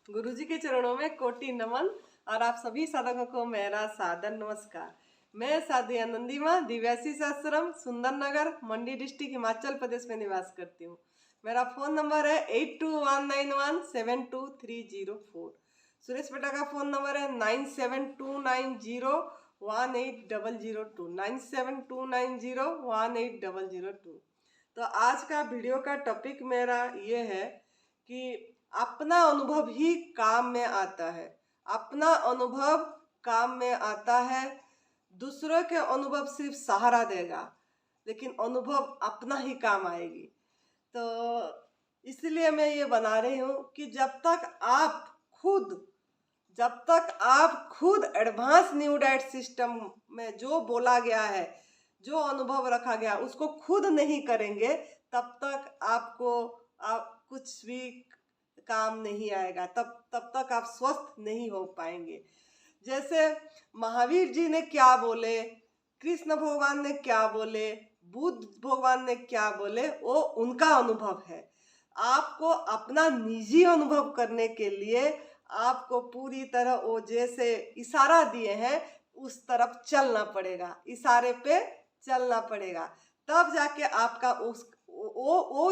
गुरुजी के चरणों में कोटि नमन और आप सभी साधकों को मेरा सादर नमस्कार। मैं साध्वी आनंदी माँ दिव्याशीष आश्रम सुंदर नगर मंडी डिस्ट्रिक्ट हिमाचल प्रदेश में निवास करती हूँ। मेरा फ़ोन नंबर है 8219172304। सुरेश बेटा का फ़ोन नंबर है 9729018002 9729018002। तो आज का वीडियो का टॉपिक मेरा ये है कि अपना अनुभव ही काम में आता है। अपना अनुभव काम में आता है। दूसरों के अनुभव सिर्फ सहारा देगा, लेकिन अनुभव अपना ही काम आएगी। तो इसलिए मैं ये बना रही हूँ कि जब तक आप खुद एडवांस न्यू डाइट सिस्टम में जो बोला गया है, जो अनुभव रखा गया, उसको खुद नहीं करेंगे, तब तक आपको कुछ भी काम नहीं आएगा। तब तक आप स्वस्थ नहीं हो पाएंगे। जैसे महावीर जी ने क्या बोले, कृष्ण भगवान ने क्या बोले, बुद्ध भगवान ने क्या बोले, वो उनका अनुभव है। आपको अपना निजी अनुभव करने के लिए आपको पूरी तरह वो जैसे इशारा दिए हैं उस तरफ चलना पड़ेगा, इशारे पे चलना पड़ेगा। तब जाके आपका वो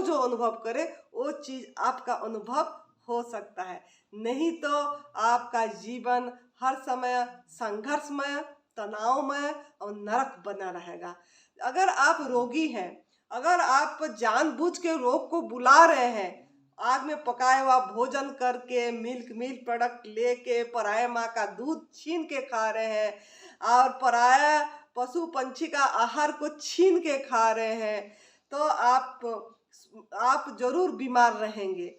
जो अनुभव करे वो चीज आपका अनुभव हो सकता है। नहीं तो आपका जीवन हर समय संघर्षमय, तनावमय और नरक बना रहेगा। अगर आप रोगी हैं, अगर आप जानबूझ के रोग को बुला रहे हैं, आग में पकाया हुआ भोजन करके, मिल्क प्रोडक्ट लेके, पराया माँ का दूध छीन के खा रहे हैं और पराया पशु पंछी का आहार को छीन के खा रहे हैं, तो आप जरूर बीमार रहेंगे।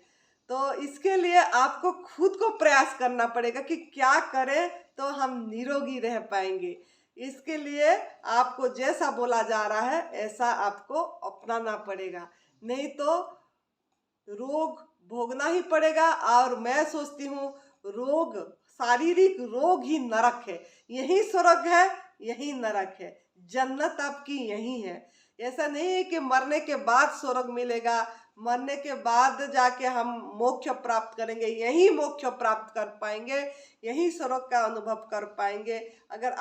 तो इसके लिए आपको खुद को प्रयास करना पड़ेगा कि क्या करें तो हम निरोगी रह पाएंगे। इसके लिए आपको जैसा बोला जा रहा है ऐसा आपको अपनाना पड़ेगा, नहीं तो रोग भोगना ही पड़ेगा। और मैं सोचती हूँ रोग, शारीरिक रोग ही नरक है। यही स्वर्ग है, यही नरक है। जन्नत आपकी यही है। ऐसा नहीं है कि मरने के बाद स्वर्ग मिलेगा, मरने के बाद जाके हम मोक्ष प्राप्त करेंगे। यही मोक्ष प्राप्त कर पाएंगे, यही स्वर्ग का अनुभव कर पाएंगे अगर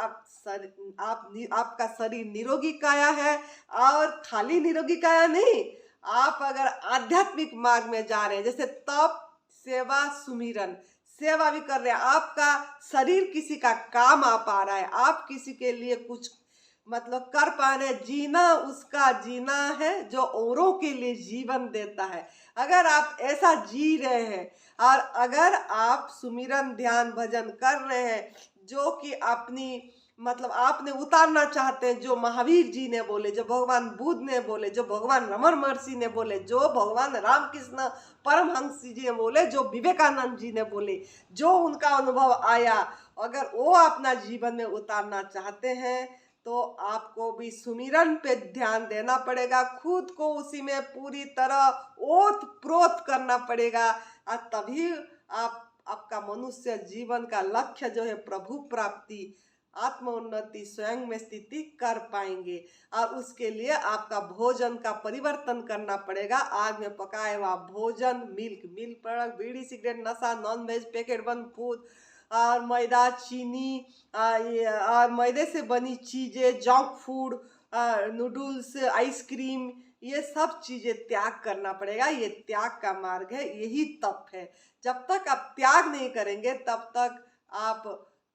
आपका शरीर निरोगी काया है। और खाली निरोगी काया नहीं, आप अगर आध्यात्मिक मार्ग में जा रहे हैं, जैसे तप, सेवा, सुमिरन, सेवा भी कर रहे हैं, आपका शरीर किसी का काम आ पा रहा है, आप किसी के लिए कुछ कर पा रहे हैं, जीना उसका जीना है जो औरों के लिए जीवन देता है। अगर आप ऐसा जी रहे हैं और अगर आप सुमिरन ध्यान भजन कर रहे हैं, जो कि अपनी आपने उतारना चाहते हैं, जो महावीर जी ने बोले, जो भगवान बुद्ध ने बोले, जो भगवान रमन महर्षि ने बोले, जो भगवान रामकृष्ण परमहंस जी ने बोले, जो विवेकानंद जी ने बोले, जो उनका अनुभव आया, अगर वो अपना जीवन में उतारना चाहते हैं तो आपको भी सुमिरन पे ध्यान देना पड़ेगा। खुद को उसी में पूरी तरह ओत प्रोत करना पड़ेगा और तभी आपका मनुष्य जीवन का लक्ष्य जो है प्रभु प्राप्ति, आत्म उन्नति, स्वयं में स्थिति कर पाएंगे। और उसके लिए आपका भोजन का परिवर्तन करना पड़ेगा। आग में पकाया हुआ भोजन, मिल्क प्रोडक्ट, बीड़ी सिगरेट, नशा, नॉन वेज, पैकेट बंद फूड और मैदा, चीनी और मैदे से बनी चीज़ें, जंक फूड, नूडल्स, आइसक्रीम, ये सब चीज़ें त्याग करना पड़ेगा। ये त्याग का मार्ग है, यही तप है। जब तक आप त्याग नहीं करेंगे तब तक आप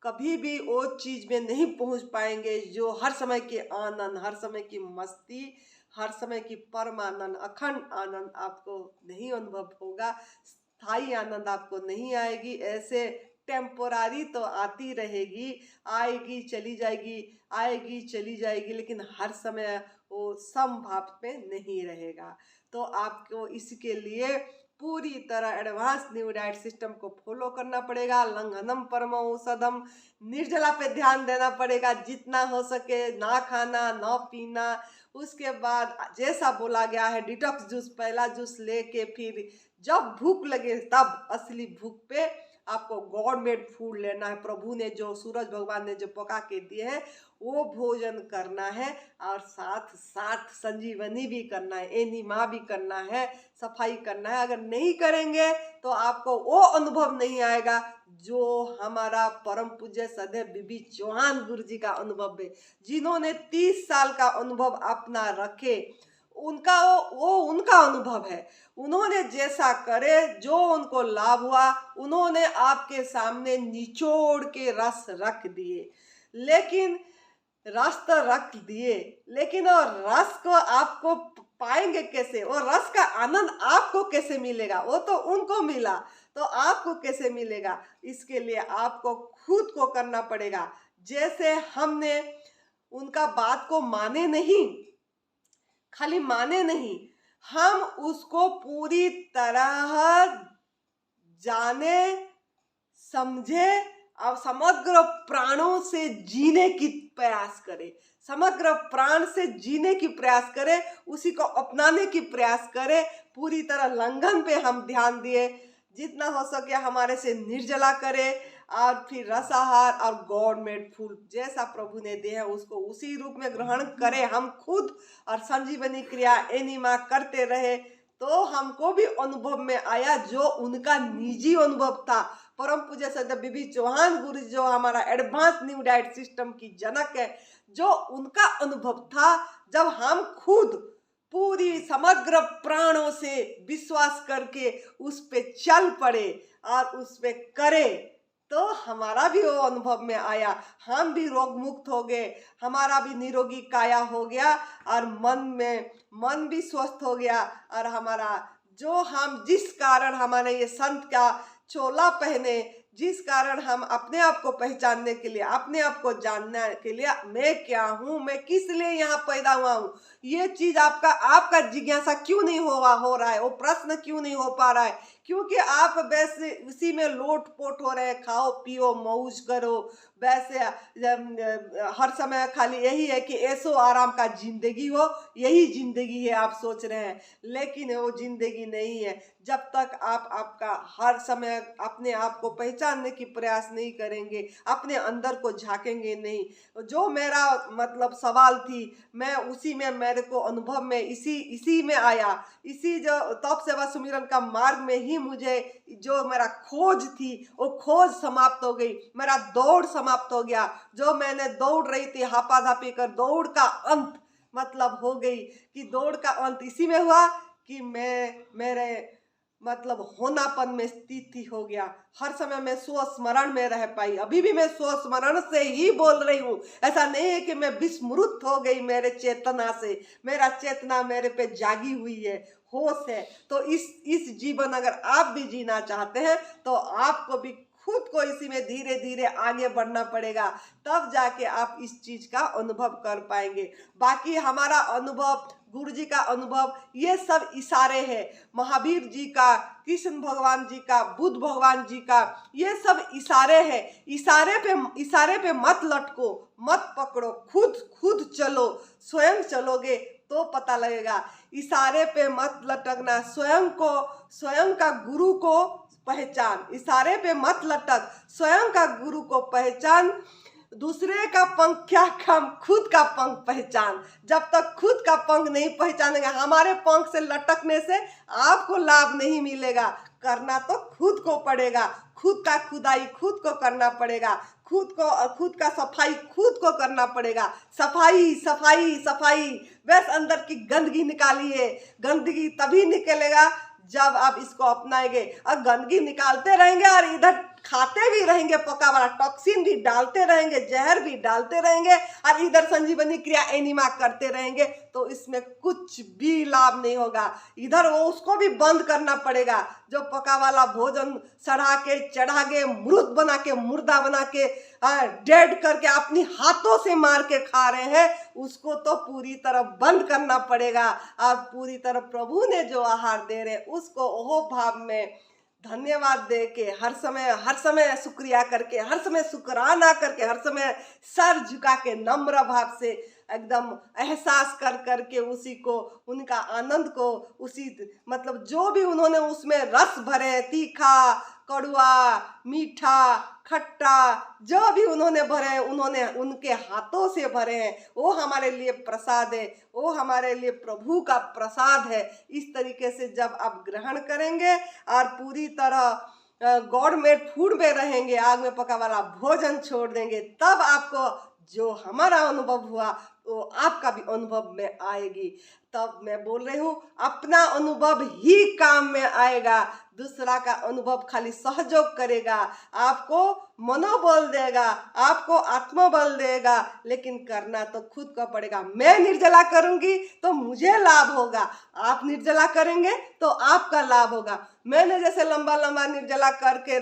कभी भी वो चीज़ में नहीं पहुंच पाएंगे जो हर समय के आनंद, हर समय की मस्ती, हर समय की परमानंद, अखंड आनंद आपको नहीं अनुभव होगा। स्थायी आनंद आपको नहीं आएगी। ऐसे टेम्पोरारी तो आती रहेगी, आएगी चली जाएगी, आएगी चली जाएगी, लेकिन हर समय वो समभाव में नहीं रहेगा। तो आपको इसके लिए पूरी तरह एडवांस न्यू डाइट सिस्टम को फॉलो करना पड़ेगा। लंघनम परम औषधम, निर्जला पे ध्यान देना पड़ेगा, जितना हो सके ना खाना ना पीना। उसके बाद जैसा बोला गया है डिटॉक्स जूस, पहला जूस लेके फिर जब भूख लगे तब असली भूख पे आपको गॉड मेड फूड लेना है। प्रभु ने जो, सूरज भगवान ने जो पका के दिए हैं वो भोजन करना है, और साथ साथ संजीवनी भी करना है, एनिमा भी करना है, सफाई करना है। अगर नहीं करेंगे तो आपको वो अनुभव नहीं आएगा जो हमारा परम पूज्य सदैव बीबी चौहान गुरु जी का अनुभव है, जिन्होंने 30 साल का अनुभव अपना रखे। उनका वो उनका अनुभव है। उन्होंने जैसा करे, जो उनको लाभ हुआ, उन्होंने आपके सामने निचोड़ के रस रख दिए। लेकिन रस तो रख दिए, लेकिन वो रस को आपको पाएंगे कैसे? वो रस का आनंद आपको कैसे मिलेगा? वो तो उनको मिला, तो आपको कैसे मिलेगा? इसके लिए आपको खुद को करना पड़ेगा। जैसे हमने उनका बात को माने नहीं, खाली माने नहीं, हम उसको पूरी तरह जाने, समझे और समग्र प्राणों से जीने की प्रयास करें, समग्र प्राण से जीने की प्रयास करें, उसी को अपनाने की प्रयास करें। पूरी तरह लंघन पे हम ध्यान दिए, जितना हो सके हमारे से निर्जला करें, और फिर रसाहार और गॉड मेड फूड जैसा प्रभु ने दिया है उसको उसी रूप में ग्रहण करें हम खुद, और संजीवनी क्रिया एनिमा करते रहे। तो हमको भी अनुभव में आया जो उनका निजी अनुभव था। परम पूज्य सदैव बीबी चौहान गुरु जो हमारा एडवांस न्यू डाइट सिस्टम की जनक है, जो उनका अनुभव था, जब हम खुद पूरी समग्र प्राणों से विश्वास करके उस पे चल पड़े और उस पे करे, तो हमारा भी वो अनुभव में आया। हम भी रोग मुक्त हो गए, हमारा भी निरोगी काया हो गया, और मन भी स्वस्थ हो गया। और हमारा जो हम जिस कारण हमारे ये संत का चोला पहने, जिस कारण हम अपने आप को पहचानने के लिए, अपने आप को जानने के लिए, मैं क्या हूँ, मैं किस लिए यहाँ पैदा हुआ हूँ, ये चीज आपका जिज्ञासा क्यों नहीं हो रहा है? वो प्रश्न क्यों नहीं हो पा रहा है? क्योंकि आप वैसे उसी में लोट पोट हो रहे हैं, खाओ पियो मौज करो, वैसे हर समय खाली यही है कि ऐसो आराम का जिंदगी हो, यही जिंदगी है आप सोच रहे हैं। लेकिन वो जिंदगी नहीं है जब तक आप आपका हर समय अपने आप को पहचानने की प्रयास नहीं करेंगे, अपने अंदर को झांकेंगे नहीं। जो मेरा मतलब सवाल थी, मैं उसी में, मेरे को अनुभव में इसी में आया, इसी जो तप सेवा सुमिरन का मार्ग में ही मुझे जो मेरा खोज थी वो खोज समाप्त हो गई, मेरा दौड़ समाप्त हो गया। जो मैंने दौड़ रही थी हापाधापी कर, दौड़ का अंत मतलब हो गई कि दौड़ का अंत इसी में हुआ कि मैं मेरे मतलब होनापन में स्थिति हो गया। हर समय मैं स्वस्मरण में रह पाई। अभी भी मैं स्वस्मरण से ही बोल रही हूँ। ऐसा नहीं है कि मैं विस्मृत हो गई मेरे चेतना से, मेरा चेतना मेरे पे जागी हुई है, होश है। तो इस जीवन अगर आप भी जीना चाहते हैं तो आपको भी खुद को इसी में धीरे धीरे आगे बढ़ना पड़ेगा, तब जाके आप इस चीज का अनुभव कर पाएंगे। बाकी हमारा अनुभव, गुरु जी का अनुभव, ये सब इशारे हैं। महावीर जी का, कृष्ण भगवान जी का, बुद्ध भगवान जी का, ये सब इशारे हैं। इशारे पे मत लटको, मत पकड़ो, खुद चलो। स्वयं चलोगे तो पता लगेगा। इशारे पे मत लटकना, स्वयं का गुरु को पहचान। इशारे पे मत लटक, स्वयं का गुरु को पहचान। दूसरे का पंख क्या काम, खुद का पंख पहचान। जब तक खुद का पंख नहीं पहचानेंगे, हमारे पंख से लटकने से आपको लाभ नहीं मिलेगा। करना तो खुद को पड़ेगा, खुद का खुदाई खुद को करना पड़ेगा, खुद का सफाई खुद को करना पड़ेगा। सफाई बस अंदर की गंदगी निकालिए। गंदगी तभी निकलेगा जब आप इसको अपनाएंगे। और गंदगी निकालते रहेंगे और इधर खाते भी रहेंगे, पका वाला टॉक्सिन भी डालते रहेंगे, जहर भी डालते रहेंगे, और इधर संजीवनी क्रिया एनिमा करते रहेंगे, तो इसमें कुछ भी लाभ नहीं होगा। इधर वो उसको भी बंद करना पड़ेगा। जो पका वाला भोजन सड़ा के, चढ़ा के, मृत बना के, मुर्दा बना के, डेड करके अपनी हाथों से मार के खा रहे हैं, उसको तो पूरी तरह बंद करना पड़ेगा। और पूरी तरह प्रभु ने जो आहार दे रहे उसको ओह भाव में धन्यवाद दे के, हर समय शुक्रिया करके, हर समय शुक्राना करके, हर समय सर झुका के नम्र भाव से एकदम एहसास करके उसी को, उनका आनंद को, उसी मतलब जो भी उन्होंने उसमें रस भरे, तीखा, कड़वा, मीठा, खट्टा, जो भी उन्होंने भरे हैं, उन्होंने उनके हाथों से भरे हैं, वो हमारे लिए प्रसाद है, वो हमारे लिए प्रभु का प्रसाद है। इस तरीके से जब आप ग्रहण करेंगे और पूरी तरह गॉड मेड फूड में रहेंगे, आग में पका वाला भोजन छोड़ देंगे, तब आपको जो हमारा अनुभव हुआ वो आपका भी अनुभव में आएगी। तब मैं बोल रही हूँ, अपना अनुभव ही काम में आएगा, दूसरा का अनुभव खाली सहयोग करेगा, आपको मनोबल देगा, आपको आत्मबल देगा, लेकिन करना तो खुद को पड़ेगा। मैं निर्जला करूंगी तो मुझे लाभ होगा, आप निर्जला करेंगे तो आपका लाभ होगा। मैंने जैसे लंबा लंबा निर्जला करती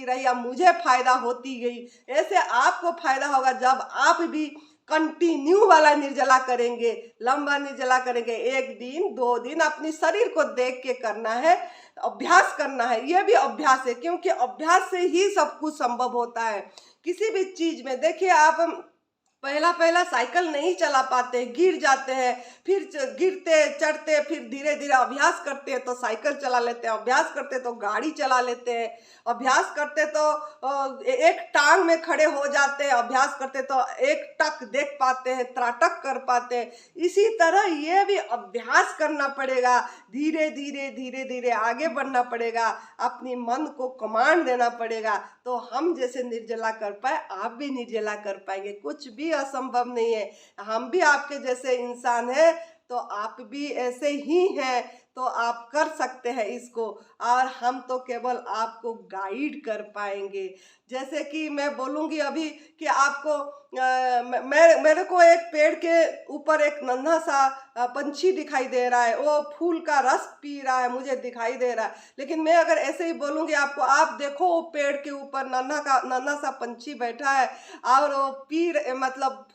रही, अब मुझे फायदा होती गई, ऐसे आपको फायदा होगा जब आप भी कंटिन्यू वाला निर्जला करेंगे, लंबा निर्जला करेंगे। 1 दिन 2 दिन अपनी शरीर को देख के करना है, अभ्यास करना है, यह भी अभ्यास है, क्योंकि अभ्यास से ही सब कुछ संभव होता है। किसी भी चीज में देखिए, आप पहला साइकिल नहीं चला पाते, गिर जाते हैं, फिर गिरते चढ़ते, फिर धीरे धीरे अभ्यास करते हैं तो साइकिल चला लेते हैं, अभ्यास करते तो गाड़ी चला लेते हैं, अभ्यास करते तो एक टांग में खड़े हो जाते हैं, अभ्यास करते तो एक टक देख पाते हैं, त्राटक कर पाते हैं। इसी तरह ये भी अभ्यास करना पड़ेगा, धीरे धीरे आगे बढ़ना पड़ेगा, अपनी मन को कमांड देना पड़ेगा, तो हम जैसे निर्जला कर पाए आप भी निर्जला कर पाएंगे। कुछ भी असंभव नहीं है, हम भी आपके जैसे इंसान हैं, तो आप भी ऐसे ही हैं, तो आप कर सकते हैं इसको, और हम तो केवल आपको गाइड कर पाएंगे। जैसे कि मैं बोलूँगी अभी कि आपको मेरे को एक पेड़ के ऊपर एक नन्हा सा पंछी दिखाई दे रहा है, वो फूल का रस पी रहा है, मुझे दिखाई दे रहा है, लेकिन मैं अगर ऐसे ही बोलूँगी आपको, आप देखो वो पेड़ के ऊपर नन्हा सा पंछी बैठा है और वो मतलब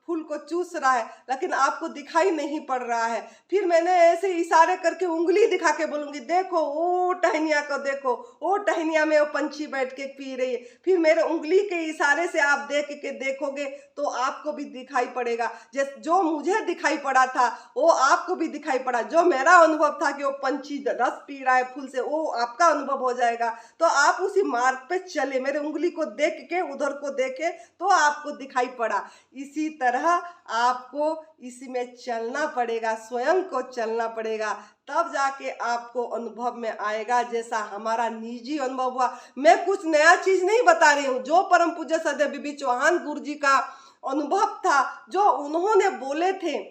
फूल को चूस रहा है, लेकिन आपको दिखाई नहीं पड़ रहा है। फिर मैंने ऐसे इशारे करके उंगली दिखा के बोलूँगी, देखो वो टहनिया को देखो, वो टहनिया में वो पंछी बैठ के पी रही है। फिर मेरे उंगली के इशारे से आप देख के देखोगे तो आपको भी दिखाई पड़ेगा। जो मुझे दिखाई पड़ा था वो आपको भी दिखाई पड़ा, जो मेरा अनुभव था कि वो पंछी रस पी रहा है फूल से, वो आपका अनुभव हो जाएगा। तो आप उसी मार्ग पे चले, मेरे उंगली को देख के उधर को देखे तो आपको दिखाई पड़ा। इसी तरह आपको इसमें चलना पड़ेगा, स्वयं को चलना पड़ेगा, तब जाके आपको अनुभव में आएगा, जैसा हमारा निजी अनुभव हुआ। मैं कुछ नया चीज नहीं बता रही हूँ, जो परम पूज्य सदैव बीबी चौहान गुरु जी का अनुभव था, जो उन्होंने बोले थे,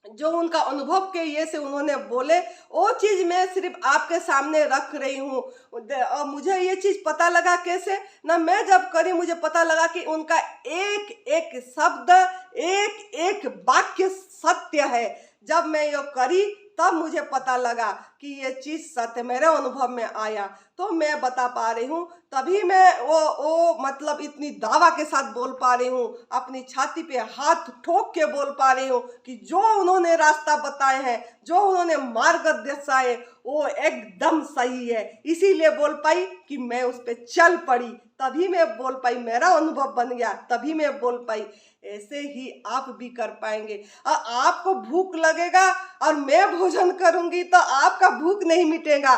जो उनका अनुभव के ये से उन्होंने बोले, वो चीज मैं सिर्फ आपके सामने रख रही हूँ। और मुझे ये चीज पता लगा कैसे ना, मैं जब करी मुझे पता लगा कि उनका एक एक शब्द, एक एक वाक्य सत्य है। जब मैं ये करी तब मुझे पता लगा कि ये चीज सत्य मेरे अनुभव में आया, तो मैं बता पा रही हूँ। तभी मैं वो मतलब इतनी दावा के साथ बोल पा रही हूँ, अपनी छाती पे हाथ ठोक के बोल पा रही हूँ कि जो उन्होंने रास्ता बताए हैं, जो उन्होंने मार्ग दर्शाए, वो एकदम सही है। इसीलिए बोल पाई कि मैं उस पर चल पड़ी, तभी मैं बोल पाई, मेरा अनुभव बन गया, तभी मैं बोल पाई। ऐसे ही आप भी कर पाएंगे। और आपको भूख लगेगा और मैं भोजन करूंगी तो आपका भूख नहीं मिटेगा,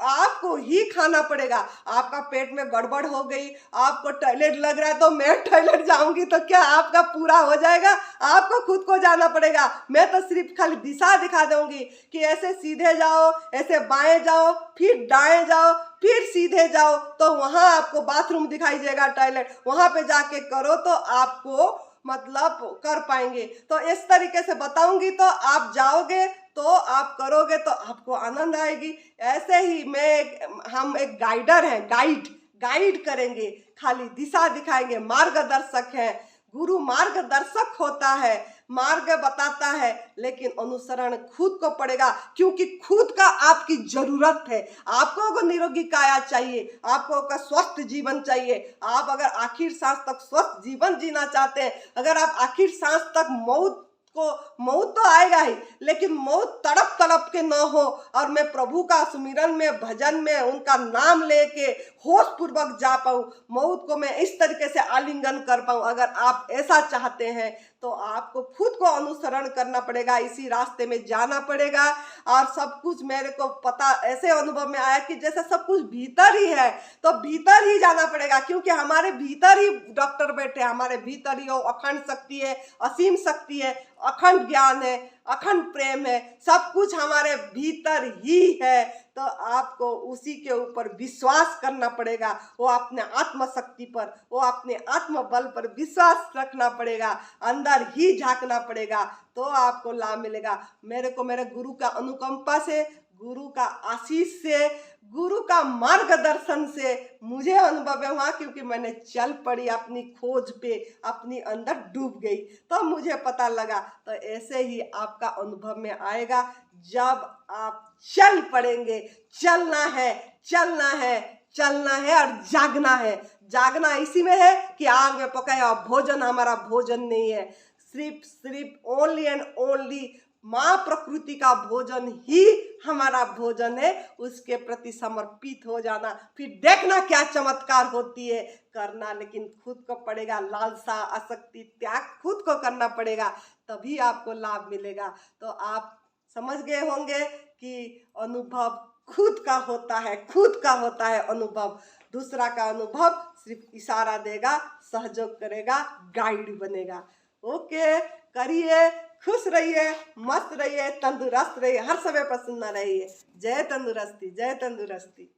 आपको ही खाना पड़ेगा। आपका पेट में गड़बड़ हो गई, आपको टॉयलेट लग रहा है तो मैं टॉयलेट जाऊंगी तो क्या आपका पूरा हो जाएगा? आपको खुद को जाना पड़ेगा। मैं तो सिर्फ खाली दिशा दिखा दूंगी कि ऐसे सीधे जाओ, ऐसे बाएं जाओ, फिर दाएं जाओ, फिर सीधे जाओ, तो वहां आपको बाथरूम दिखाई देगा, टॉयलेट, वहां पे जाके करो तो आपको मतलब कर पाएंगे। तो इस तरीके से बताऊंगी तो आप जाओगे, तो आप करोगे तो आपको आनंद आएगी। ऐसे ही हम एक गाइडर हैं, गाइड करेंगे, खाली दिशा दिखाएंगे, मार्गदर्शक हैं। गुरु मार्गदर्शक होता है, मार्ग बताता है, लेकिन अनुसरण खुद को पड़ेगा, क्योंकि खुद का आपकी जरूरत है। आपको अगर निरोगी काया चाहिए, आपको अगर स्वस्थ जीवन चाहिए, आप अगर आखिर सांस तक स्वस्थ जीवन जीना चाहते हैं, अगर आप आखिर सांस तक मौत को मौत तो आएगा ही, लेकिन मौत तड़प तड़प के न हो और मैं प्रभु का सुमिरन में, भजन में उनका नाम लेके होश पूर्वक जा पाऊँ, मौत को मैं इस तरीके से आलिंगन कर पाऊँ। अगर आप ऐसा चाहते हैं तो आपको खुद को अनुसरण करना पड़ेगा, इसी रास्ते में जाना पड़ेगा। और सब कुछ मेरे को पता ऐसे अनुभव में आया कि जैसे सब कुछ भीतर ही है, तो भीतर ही जाना पड़ेगा, क्योंकि हमारे भीतर ही डॉक्टर बैठे, हमारे भीतर ही वो अखंड शक्ति है, असीम शक्ति है, अखंड ज्ञान है, अखंड प्रेम है, सब कुछ हमारे भीतर ही है। तो आपको उसी के ऊपर विश्वास करना पड़ेगा, वो अपने आत्म शक्ति पर, वो अपने आत्म बल पर विश्वास रखना पड़ेगा, अंदर ही झांकना पड़ेगा, तो आपको लाभ मिलेगा। मेरे को मेरे गुरु का अनुकंपा से, गुरु का आशीष से, गुरु का मार्गदर्शन से मुझे अनुभव हुआ, क्योंकि मैंने चल पड़ी अपनी खोज पे, अपनी अंदर डूब गई, तो मुझे पता लगा। तो ऐसे ही आपका अनुभव में आएगा जब आप चल पड़ेंगे। चलना है, चलना है, चलना है और जागना है। जागना इसी में है कि आग में पकाया भोजन हमारा भोजन नहीं है, सिर्फ ओनली एंड ओनली माँ प्रकृति का भोजन ही हमारा भोजन है। उसके प्रति समर्पित हो जाना, फिर देखना क्या चमत्कार होती है। करना लेकिन खुद को पड़ेगा, लालसा, आसक्ति, त्याग खुद को करना पड़ेगा, तभी आपको लाभ मिलेगा। तो आप समझ गए होंगे कि अनुभव खुद का होता है, खुद का होता है अनुभव। दूसरा का अनुभव सिर्फ इशारा देगा, सहयोग करेगा, गाइड बनेगा। ओके, करिए, खुश रहिए, मस्त रहिए, तंदुरुस्त रहिए, हर समय प्रसन्न रहिए। जय तंदुरुस्ती, जय तंदुरुस्ती।